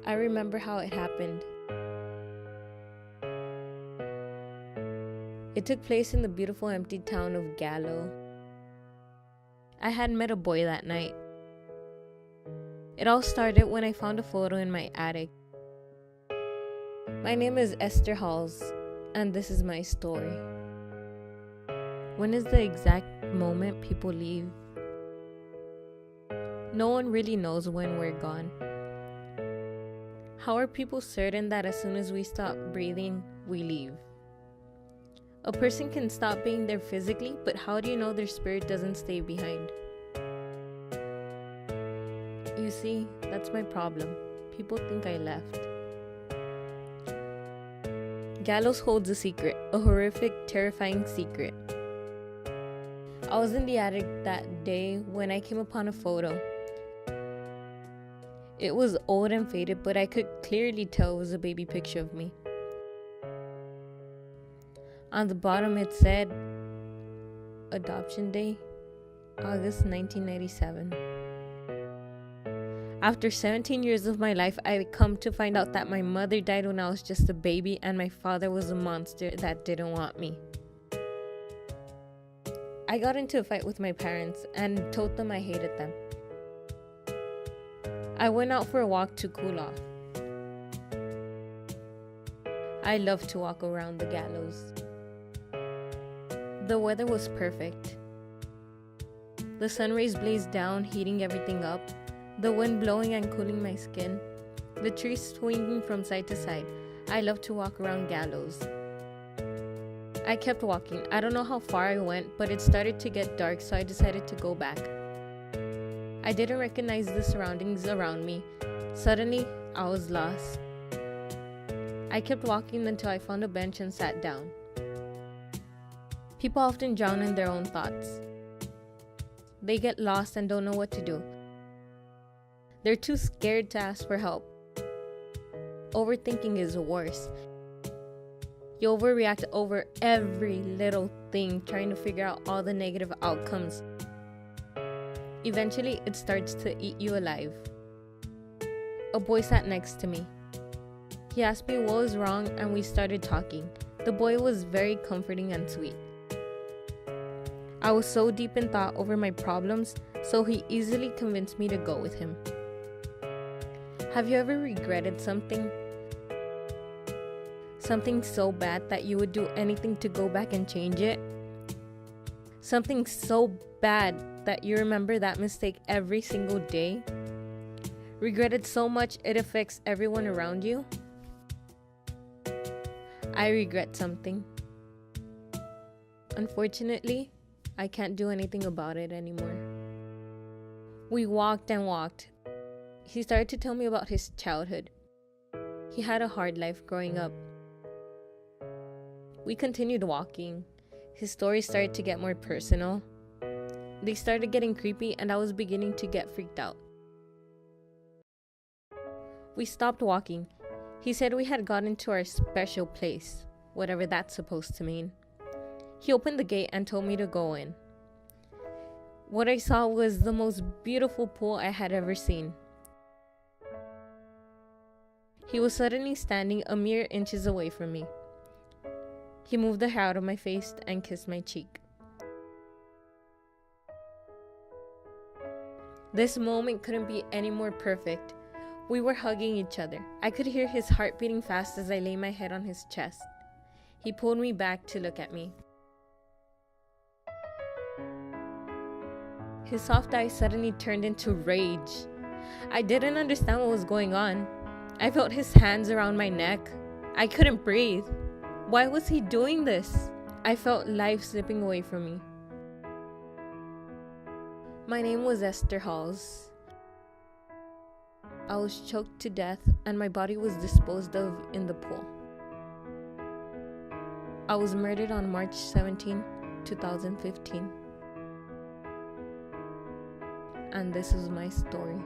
I remember how it happened. It took place in the beautiful empty town of Gallo. I had met a boy that night. It all started when I found a photo in my attic. My name is Esther Halls, and this is my story. When is the exact moment people leave? No one really knows when we're gone. How are people certain that as soon as we stop breathing, we leave? A person can stop being there physically, but how do you know their spirit doesn't stay behind? You see, that's my problem. People think I left. Gallows holds a secret, a horrific, terrifying secret. I was in the attic that day when I came upon a photo. It was old and faded, but I could clearly tell it was a baby picture of me. On the bottom it said, Adoption Day, August 1997. After 17 years of my life, I come to find out that my mother died when I was just a baby and my father was a monster that didn't want me. I got into a fight with my parents and told them I hated them. I went out for a walk to cool off. I love to walk around the gallows. The weather was perfect. The sun rays blazed down, heating everything up, the wind blowing and cooling my skin, the trees swinging from side to side. I love to walk around gallows. I kept walking. I don't know how far I went, but it started to get dark, so I decided to go back. I didn't recognize the surroundings around me. Suddenly, I was lost. I kept walking until I found a bench and sat down. People often drown in their own thoughts. They get lost and don't know what to do. They're too scared to ask for help. Overthinking is worse. You overreact over every little thing, trying to figure out all the negative outcomes. Eventually, it starts to eat you alive. A boy sat next to me. He asked me what was wrong and we started talking. The boy was very comforting and sweet. I was so deep in thought over my problems, so he easily convinced me to go with him. Have you ever regretted something? Something so bad that you would do anything to go back and change it? Something so bad that you remember that mistake every single day? Regretted so much it affects everyone around you? I regret something. Unfortunately, I can't do anything about it anymore. We walked and walked. He started to tell me about his childhood. He had a hard life growing up. We continued walking. His story started to get more personal. They started getting creepy and I was beginning to get freaked out. We stopped walking. He said we had gotten to our special place, whatever that's supposed to mean. He opened the gate and told me to go in. What I saw was the most beautiful pool I had ever seen. He was suddenly standing a mere inches away from me. He moved the hair out of my face and kissed my cheek. This moment couldn't be any more perfect. We were hugging each other. I could hear his heart beating fast as I lay my head on his chest. He pulled me back to look at me. His soft eyes suddenly turned into rage. I didn't understand what was going on. I felt his hands around my neck. I couldn't breathe. Why was he doing this? I felt life slipping away from me. My name was Esther Halls. I was choked to death and my body was disposed of in the pool. I was murdered on March 17, 2015. And this is my story.